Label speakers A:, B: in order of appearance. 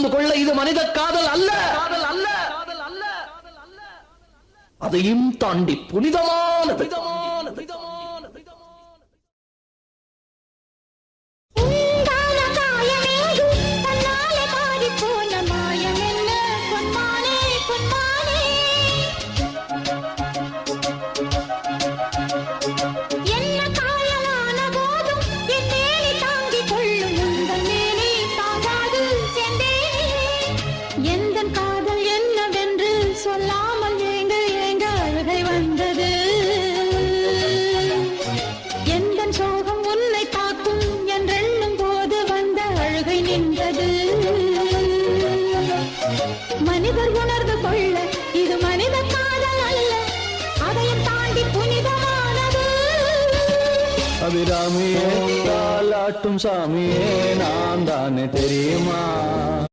A: புரிந்து கொள்ள இது மனித காதல் அல்ல, அதையும் தாண்டி புனிதமானது.
B: சொல்லாமல் ஏங்க ஏங்க அழுகை வந்தது. எந்த சோகம் உன்னை காக்கும் என்றெண்ணும் போது வந்த அழுகை நின்றது. மனிதர் உணர்ந்து கொள்ள இது மனித காதல் அல்ல, அதையும் தாண்டி புனிதமானது.
C: அபிராமியே தாலாட்டும் சாமியே நான் தானே தெரியுமா?